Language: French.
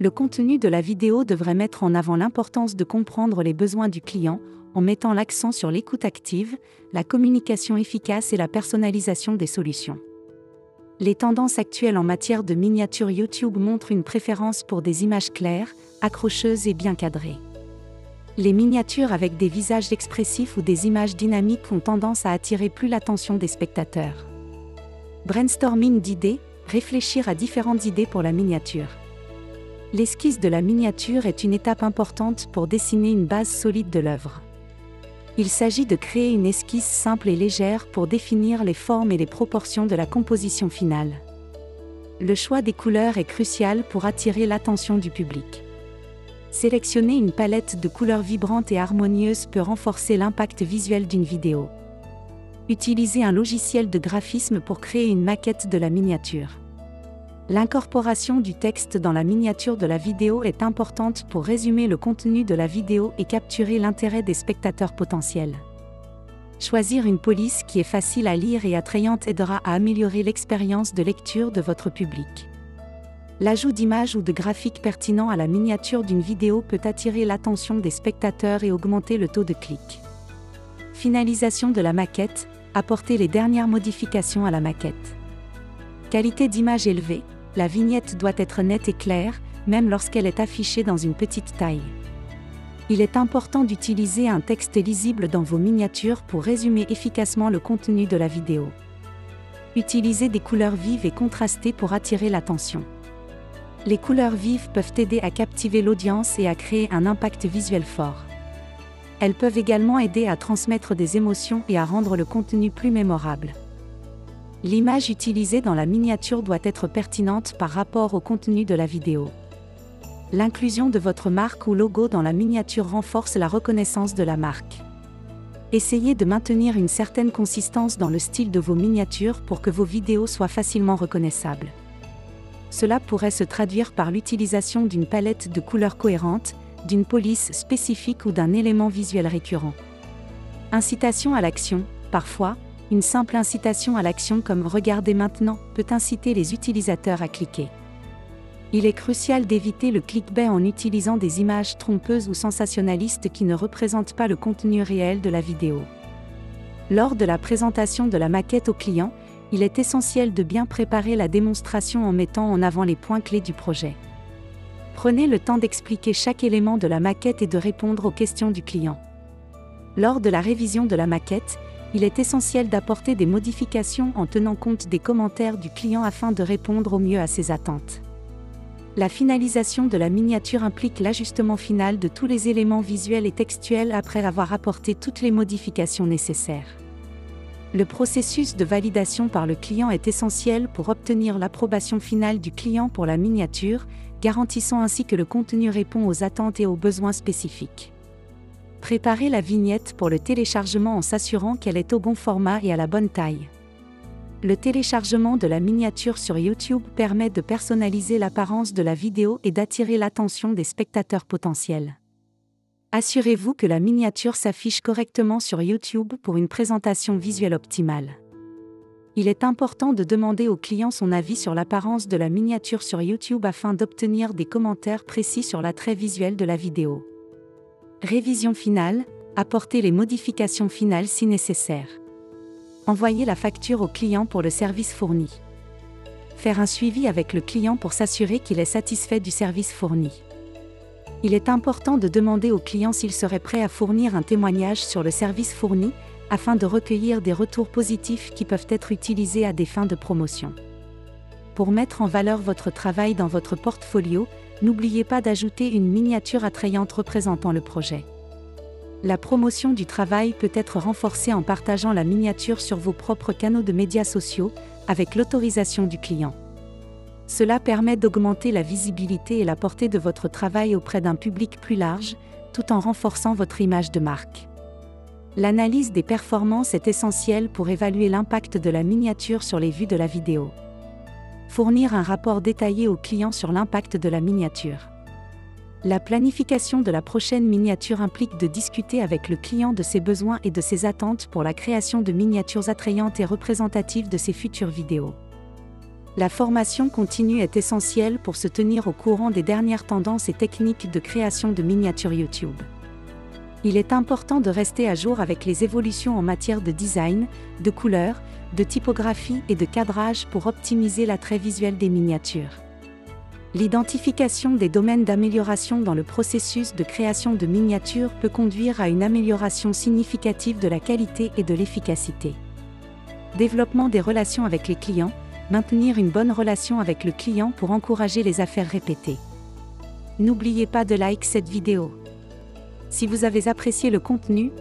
Le contenu de la vidéo devrait mettre en avant l'importance de comprendre les besoins du client, en mettant l'accent sur l'écoute active, la communication efficace et la personnalisation des solutions. Les tendances actuelles en matière de miniatures YouTube montrent une préférence pour des images claires, accrocheuses et bien cadrées. Les miniatures avec des visages expressifs ou des images dynamiques ont tendance à attirer plus l'attention des spectateurs. Brainstorming d'idées, réfléchir à différentes idées pour la miniature. L'esquisse de la miniature est une étape importante pour dessiner une base solide de l'œuvre. Il s'agit de créer une esquisse simple et légère pour définir les formes et les proportions de la composition finale. Le choix des couleurs est crucial pour attirer l'attention du public. Sélectionner une palette de couleurs vibrantes et harmonieuses peut renforcer l'impact visuel d'une vidéo. Utilisez un logiciel de graphisme pour créer une maquette de la miniature. L'incorporation du texte dans la miniature de la vidéo est importante pour résumer le contenu de la vidéo et capturer l'intérêt des spectateurs potentiels. Choisir une police qui est facile à lire et attrayante aidera à améliorer l'expérience de lecture de votre public. L'ajout d'images ou de graphiques pertinents à la miniature d'une vidéo peut attirer l'attention des spectateurs et augmenter le taux de clic. Finalisation de la maquette, apporter les dernières modifications à la maquette. Qualité d'image élevée, la vignette doit être nette et claire, même lorsqu'elle est affichée dans une petite taille. Il est important d'utiliser un texte lisible dans vos miniatures pour résumer efficacement le contenu de la vidéo. Utilisez des couleurs vives et contrastées pour attirer l'attention. Les couleurs vives peuvent aider à captiver l'audience et à créer un impact visuel fort. Elles peuvent également aider à transmettre des émotions et à rendre le contenu plus mémorable. L'image utilisée dans la miniature doit être pertinente par rapport au contenu de la vidéo. L'inclusion de votre marque ou logo dans la miniature renforce la reconnaissance de la marque. Essayez de maintenir une certaine consistance dans le style de vos miniatures pour que vos vidéos soient facilement reconnaissables. Cela pourrait se traduire par l'utilisation d'une palette de couleurs cohérentes, d'une police spécifique ou d'un élément visuel récurrent. Incitation à l'action, parfois, une simple incitation à l'action comme « Regardez maintenant » peut inciter les utilisateurs à cliquer. Il est crucial d'éviter le clickbait en utilisant des images trompeuses ou sensationnalistes qui ne représentent pas le contenu réel de la vidéo. Lors de la présentation de la maquette au client, il est essentiel de bien préparer la démonstration en mettant en avant les points clés du projet. Prenez le temps d'expliquer chaque élément de la maquette et de répondre aux questions du client. Lors de la révision de la maquette, il est essentiel d'apporter des modifications en tenant compte des commentaires du client afin de répondre au mieux à ses attentes. La finalisation de la miniature implique l'ajustement final de tous les éléments visuels et textuels après avoir apporté toutes les modifications nécessaires. Le processus de validation par le client est essentiel pour obtenir l'approbation finale du client pour la miniature, garantissant ainsi que le contenu répond aux attentes et aux besoins spécifiques. Préparez la vignette pour le téléchargement en s'assurant qu'elle est au bon format et à la bonne taille. Le téléchargement de la miniature sur YouTube permet de personnaliser l'apparence de la vidéo et d'attirer l'attention des spectateurs potentiels. Assurez-vous que la miniature s'affiche correctement sur YouTube pour une présentation visuelle optimale. Il est important de demander au client son avis sur l'apparence de la miniature sur YouTube afin d'obtenir des commentaires précis sur l'attrait visuel de la vidéo. Révision finale, apporter les modifications finales si nécessaire. Envoyer la facture au client pour le service fourni. Faire un suivi avec le client pour s'assurer qu'il est satisfait du service fourni. Il est important de demander au client s'il serait prêt à fournir un témoignage sur le service fourni, afin de recueillir des retours positifs qui peuvent être utilisés à des fins de promotion. Pour mettre en valeur votre travail dans votre portfolio, n'oubliez pas d'ajouter une miniature attrayante représentant le projet. La promotion du travail peut être renforcée en partageant la miniature sur vos propres canaux de médias sociaux, avec l'autorisation du client. Cela permet d'augmenter la visibilité et la portée de votre travail auprès d'un public plus large, tout en renforçant votre image de marque. L'analyse des performances est essentielle pour évaluer l'impact de la miniature sur les vues de la vidéo. Fournir un rapport détaillé au client sur l'impact de la miniature. La planification de la prochaine miniature implique de discuter avec le client de ses besoins et de ses attentes pour la création de miniatures attrayantes et représentatives de ses futures vidéos. La formation continue est essentielle pour se tenir au courant des dernières tendances et techniques de création de miniatures YouTube. Il est important de rester à jour avec les évolutions en matière de design, de couleurs, de typographie et de cadrage pour optimiser l'attrait visuel des miniatures. L'identification des domaines d'amélioration dans le processus de création de miniatures peut conduire à une amélioration significative de la qualité et de l'efficacité. Développement des relations avec les clients, maintenir une bonne relation avec le client pour encourager les affaires répétées. N'oubliez pas de like cette vidéo. Si vous avez apprécié le contenu,